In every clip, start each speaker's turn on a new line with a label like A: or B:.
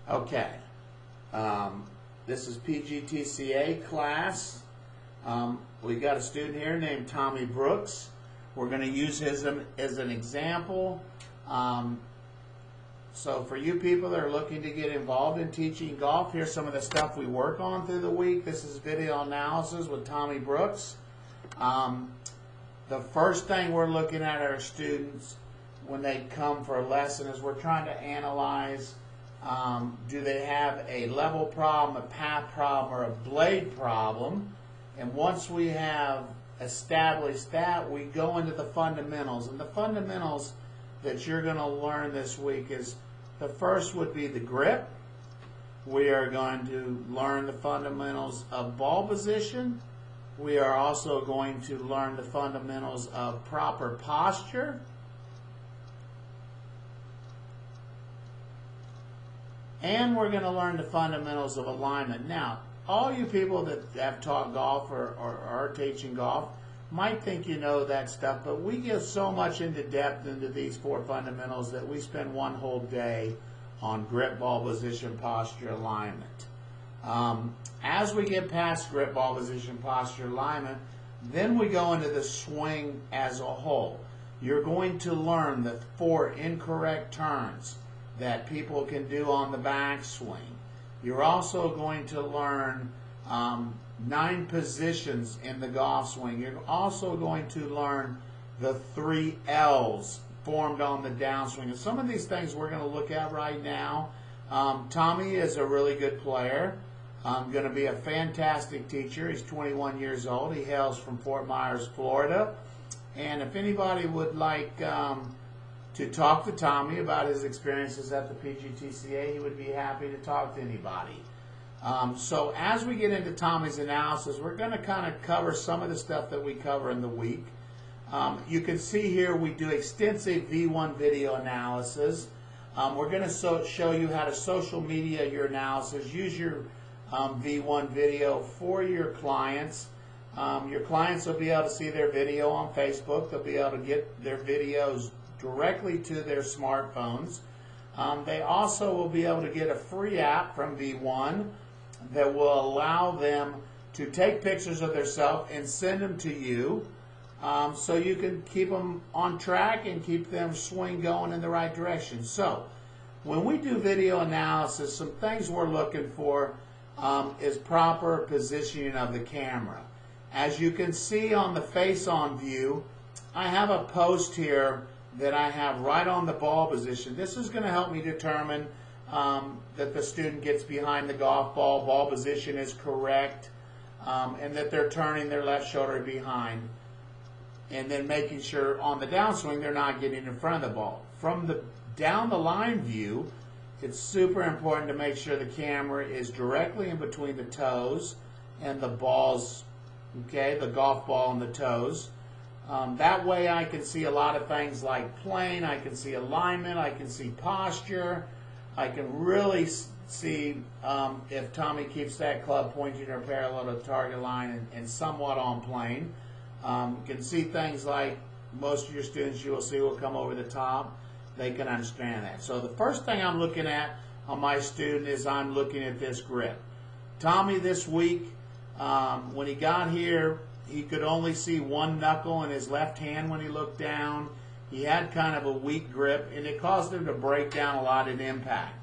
A: Okay, this is PGTCA class. We got a student here named Tommy Brooks. We're going to use him as an example. So for you people that are looking to get involved in teaching golf, here's some of the stuff we work on through the week. This is video analysis with Tommy Brooks. The first thing we're looking at our students when they come for a lesson is we're trying to analyze, do they have a level problem, a path problem, or a blade problem? And once we have established that, we go into the fundamentals. And the fundamentals that you're going to learn this week is, the first would be the grip. We are going to learn the fundamentals of ball position. We are also going to learn the fundamentals of proper posture. And we're going to learn the fundamentals of alignment. Now, all you people that have taught golf or are teaching golf might think you know that stuff, but we get so much into depth into these four fundamentals that we spend one whole day on grip, ball position, posture, alignment. As we get past grip, ball position, posture, alignment, then we go into the swing as a whole. You're going to learn the 4 incorrect turns that people can do on the backswing. You're also going to learn 9 positions in the golf swing. You're also going to learn the 3 L's formed on the downswing. And some of these things we're going to look at right now. Tommy is a really good player. Going to be a fantastic teacher. He's 21 years old. He hails from Fort Myers, Florida. And if anybody would like to talk to Tommy about his experiences at the PGTCA, he would be happy to talk to anybody. So as we get into Tommy's analysis, we're going to kind of cover some of the stuff that we cover in the week. You can see here we do extensive V1 video analysis. We're going to show you how to social media your analysis. Use your V1 video for your clients. Your clients will be able to see their video on Facebook. They'll be able to get their videos directly to their smartphones. They also will be able to get a free app from V1 that will allow them to take pictures of themselves and send them to you, so you can keep them on track and keep them swing going in the right direction. So when we do video analysis, some things we're looking for is proper positioning of the camera. As you can see on the face-on view, I have a post here that I have right on the ball position. This is going to help me determine that the student gets behind the golf ball, ball position is correct, and that they're turning their left shoulder behind, and then making sure on the downswing they're not getting in front of the ball. From the down the line view, it's super important to make sure the camera is directly in between the toes and the balls, okay, the golf ball and the toes. That way I can see a lot of things like plane, I can see alignment, I can see posture, I can really see if Tommy keeps that club pointing or parallel to the target line and somewhat on plane. You can see things like most of your students you will see will come over the top. They can understand that. So the first thing I'm looking at on my student is I'm looking at this grip. Tommy this week, when he got here, he could only see one knuckle in his left hand when he looked down. He had kind of a weak grip, and it caused him to break down a lot in impact.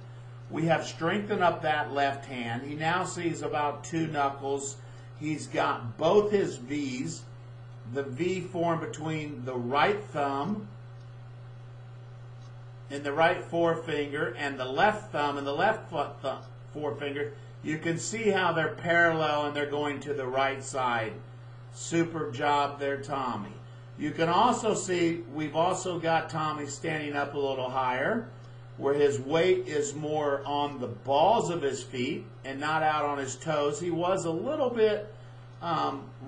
A: We have strengthened up that left hand. He now sees about 2 knuckles. He's got both his V's. The V formed between the right thumb and the right forefinger and the left thumb and the left forefinger. You can see how they're parallel and they're going to the right side. Super job there, Tommy. You can also see we've also got Tommy standing up a little higher, where his weight is more on the balls of his feet and not out on his toes. He was a little bit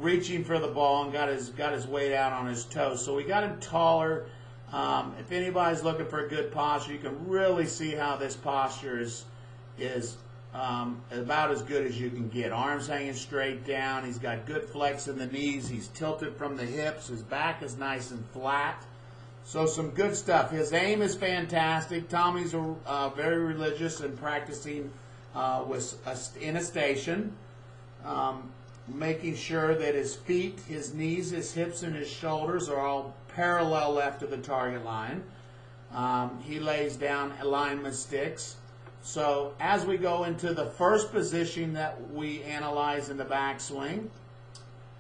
A: reaching for the ball and got his weight out on his toes. So we got him taller. If anybody's looking for a good posture, you can really see how this posture is about as good as you can get. Arms hanging straight down. He's got good flex in the knees. He's tilted from the hips. His back is nice and flat. So some good stuff. His aim is fantastic. Tommy's very religious and practicing in a station, making sure that his feet, his knees, his hips, and his shoulders are all parallel left of the target line. He lays down alignment sticks. So as we go into the first position that we analyze in the backswing,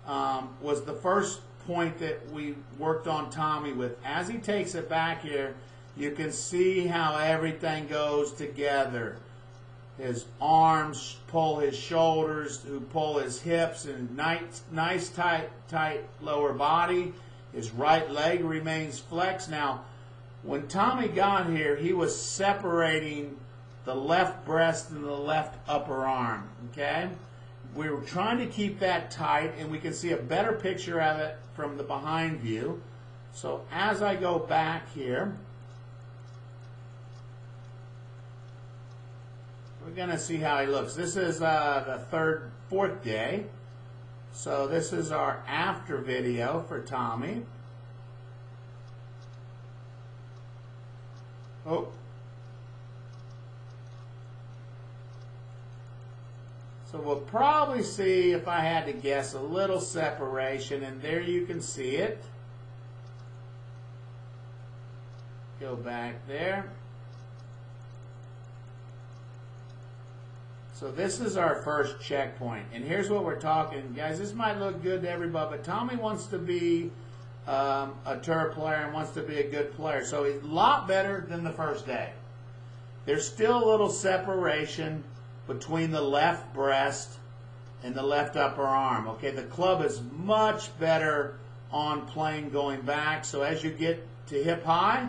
A: was the first point that we worked on Tommy with. As he takes it back here, you can see how everything goes together. His arms pull his shoulders, who pull his hips, and nice tight lower body. His right leg remains flexed. Now, when Tommy got here, he was separating the left breast and the left upper arm, okay? We were trying to keep that tight, and we can see a better picture of it from the behind view. So as I go back here, we're going to see how he looks. This is the fourth day. So this is our after video for Tommy. Oh. So we'll probably see, if I had to guess, a little separation, and there you can see it. Go back there. So this is our first checkpoint, and here's what we're talking. Guys, this might look good to everybody, but Tommy wants to be a tour player and wants to be a good player. So he's a lot better than the first day. There's still a little separation between the left breast and the left upper arm. Okay, the club is much better on plane going back. So as you get to hip high,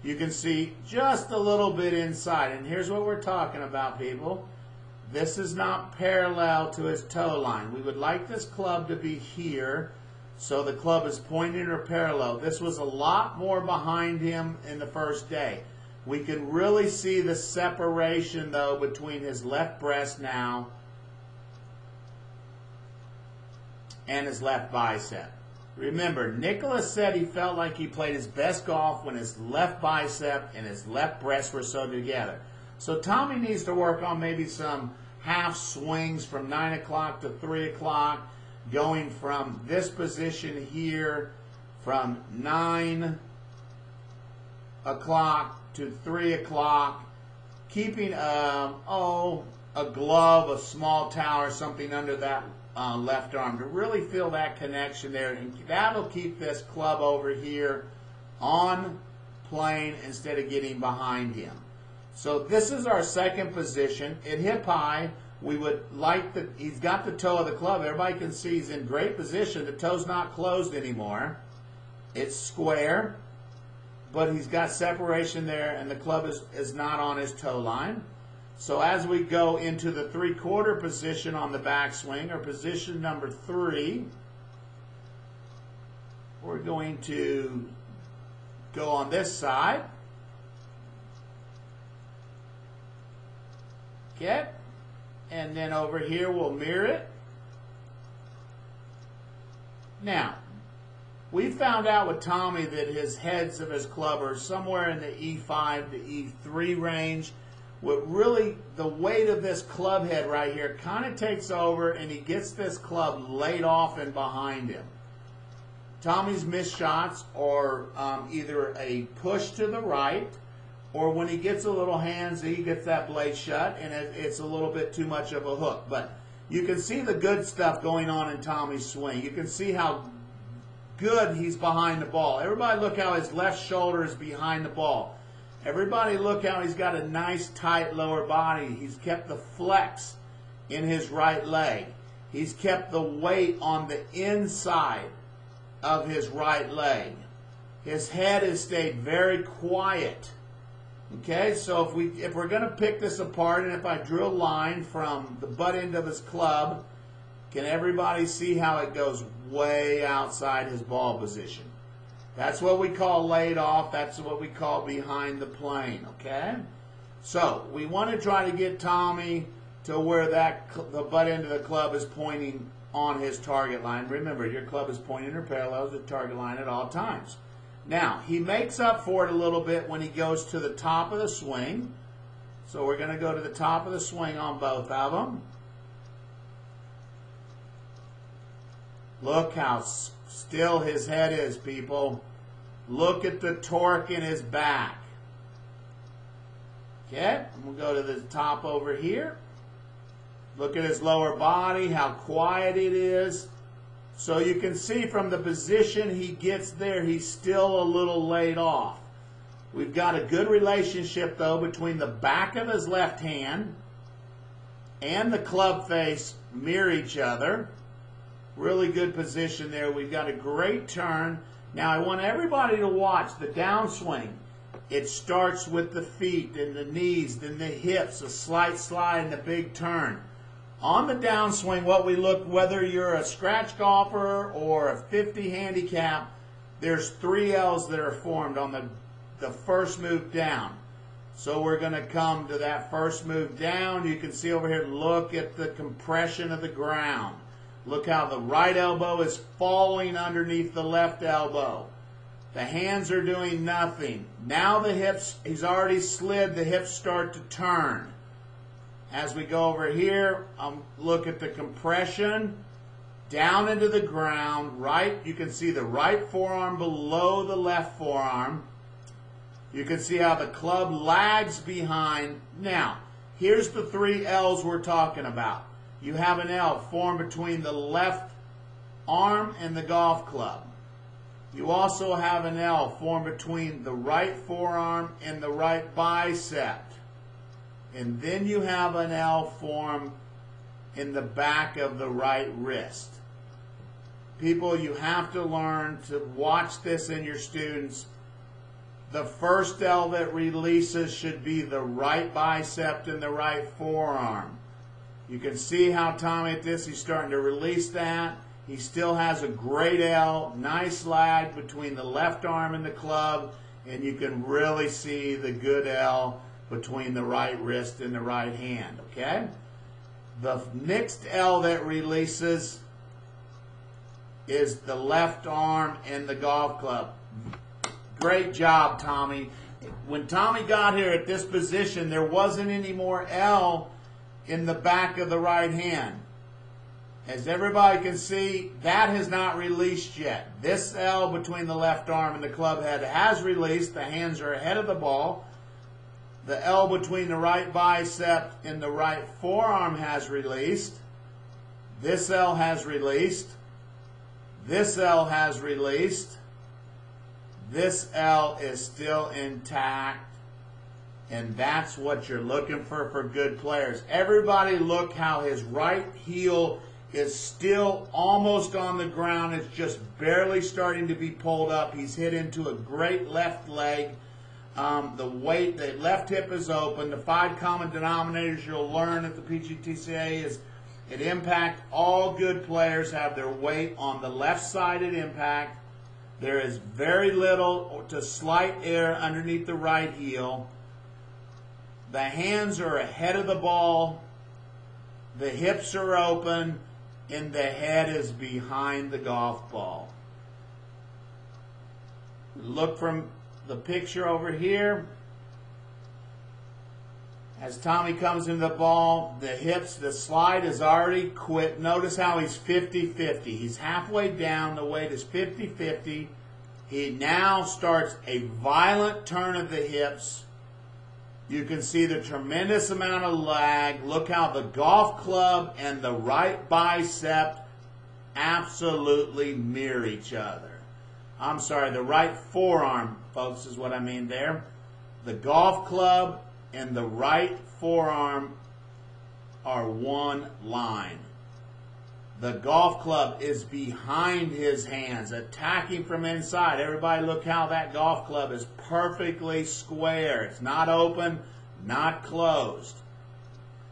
A: you can see just a little bit inside. And here's what we're talking about, people. This is not parallel to his toe line. We would like this club to be here, so the club is pointing or parallel. This was a lot more behind him in the first day. We can really see the separation, though, between his left breast now and his left bicep. Remember, Nicholas said he felt like he played his best golf when his left bicep and his left breast were so together. So Tommy needs to work on maybe some half swings from 9 o'clock to 3 o'clock, going from this position here from 9 o'clock to 3 o'clock, keeping a glove, a small towel, or something under that left arm to really feel that connection there, and that'll keep this club over here on plane instead of getting behind him. So this is our second position. At hip high, we would like he's got the toe of the club. Everybody can see he's in great position. The toe's not closed anymore. It's square, but he's got separation there, and the club is not on his toe line. So as we go into the 3/4 position on the backswing, or position number 3, we're going to go on this side. Okay, and then over here we'll mirror it. Now, we found out with Tommy that his heads of his club are somewhere in the E5 to E3 range. What really, the weight of this club head right here kind of takes over, and he gets this club laid off and behind him. Tommy's missed shots are either a push to the right, or when he gets a little handsy, he gets that blade shut, and it's a little bit too much of a hook. But you can see the good stuff going on in Tommy's swing. You can see how good he's behind the ball. Everybody look how his left shoulder is behind the ball. Everybody look how he's got a nice tight lower body. He's kept the flex in his right leg. He's kept the weight on the inside of his right leg. His head has stayed very quiet. Okay, so if we're going to pick this apart, and if I drew a line from the butt end of his club, can everybody see how it goes way outside his ball position? That's what we call laid off. That's what we call behind the plane, okay? So we want to try to get Tommy to where the butt end of the club is pointing on his target line. Remember, your club is pointing or parallel to the target line at all times. Now, he makes up for it a little bit when he goes to the top of the swing. So we're going to go to the top of the swing on both of them. Look how still his head is, people. Look at the torque in his back. Okay, we'll go to the top over here. Look at his lower body, how quiet it is. So you can see from the position he gets there, he's still a little laid off. We've got a good relationship, though, between the back of his left hand and the club face mirror each other. Really good position there. We've got a great turn. Now I want everybody to watch the downswing. It starts with the feet and the knees, then the hips, a slight slide and a big turn. On the downswing, what we look, whether you're a scratch golfer or a 50 handicap, there's 3 L's that are formed on the first move down. So we're going to come to that first move down. You can see over here, look at the compression of the ground. Look how the right elbow is falling underneath the left elbow. The hands are doing nothing. Now the hips, he's already slid, the hips start to turn. As we go over here, look at the compression down into the ground. Right, you can see the right forearm below the left forearm. You can see how the club lags behind. Now, here's the 3 L's we're talking about. You have an L formed between the left arm and the golf club. You also have an L formed between the right forearm and the right bicep. And then you have an L formed in the back of the right wrist. People, you have to learn to watch this in your students. The first L that releases should be the right bicep and the right forearm. You can see how Tommy at this, he's starting to release that. He still has a great L, nice lag between the left arm and the club, and you can really see the good L between the right wrist and the right hand, okay? The next L that releases is the left arm and the golf club. Great job, Tommy. When Tommy got here at this position, there wasn't any more L in the back of the right hand. As everybody can see, that has not released yet. This L between the left arm and the club head has released. The hands are ahead of the ball. The L between the right bicep and the right forearm has released. This L has released. This L has released. This L is still intact. And that's what you're looking for good players. Everybody look how his right heel is still almost on the ground. It's just barely starting to be pulled up. He's hit into a great left leg. The left hip is open. The 5 common denominators you'll learn at the PGTCA is at impact, all good players have their weight on the left side at impact. There is very little to slight air underneath the right heel. The hands are ahead of the ball, the hips are open, and the head is behind the golf ball. Look from the picture over here. As Tommy comes into the ball, the hips, the slide is already quit. Notice how he's 50-50. He's halfway down, the weight is 50-50. He now starts a violent turn of the hips. You can see the tremendous amount of lag. Look how the golf club and the right bicep absolutely mirror each other. I'm sorry, the right forearm, folks, is what I mean there. The golf club and the right forearm are one line. The golf club is behind his hands, attacking from inside. Everybody look how that golf club is perfectly square. It's not open, not closed.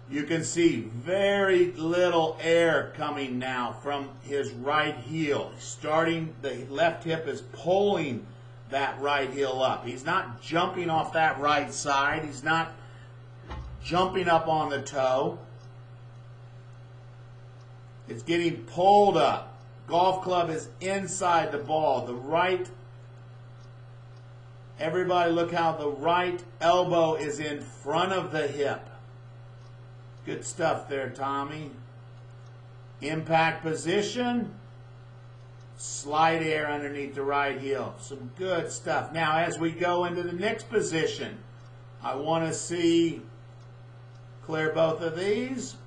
A: You can see very little air coming now from his right heel. Starting, the left hip is pulling that right heel up. He's not jumping off that right side. He's not jumping up on the toe. It's getting pulled up. Golf club is inside the ball. The right Everybody look how the right elbow is in front of the hip. Good stuff there, Tommy. Impact position. Slight air underneath the right heel. Some good stuff. Now, as we go into the next position, I want to see, clear both of these.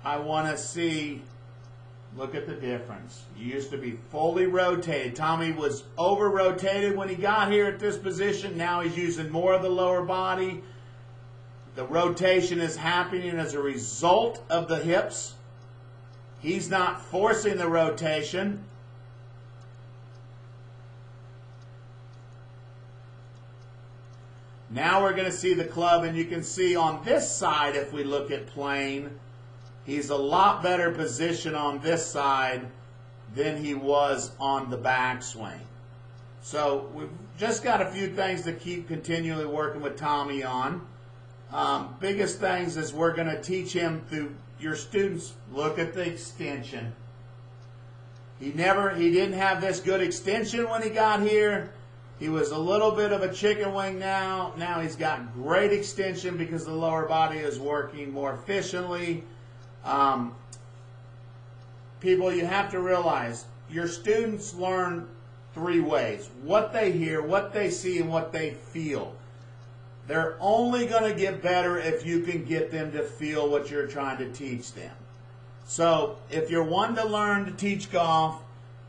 A: I want to see, look at the difference. You used to be fully rotated. Tommy was over-rotated when he got here at this position. Now he's using more of the lower body. The rotation is happening as a result of the hips. He's not forcing the rotation. Now we're going to see the club, and you can see on this side, if we look at plane, he's a lot better position on this side than he was on the backswing. So we've just got a few things to keep continually working with Tommy on. Biggest things is we're going to teach him through your students. Look at the extension. He didn't have this good extension when he got here. He was a little bit of a chicken wing now. Now he's got great extension because the lower body is working more efficiently. People, you have to realize your students learn three ways: what they hear, what they see, and what they feel. They're only going to get better if you can get them to feel what you're trying to teach them. So if you're wanting to learn to teach golf,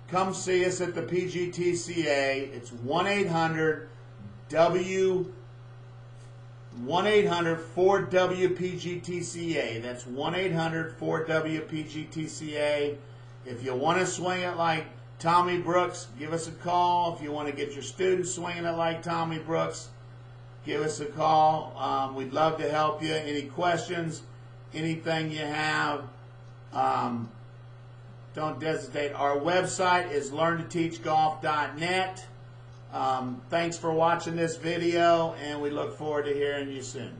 A: come see us at the PGTCA. It's 1-800-4WPGTCA. That's 1-800-4WPGTCA. If you want to swing it like Tommy Brooks, give us a call. If you want to get your students swinging it like Tommy Brooks, give us a call. We'd love to help you. Any questions, anything you have, don't hesitate. Our website is learntoteachgolf.net. Thanks for watching this video, and we look forward to hearing you soon.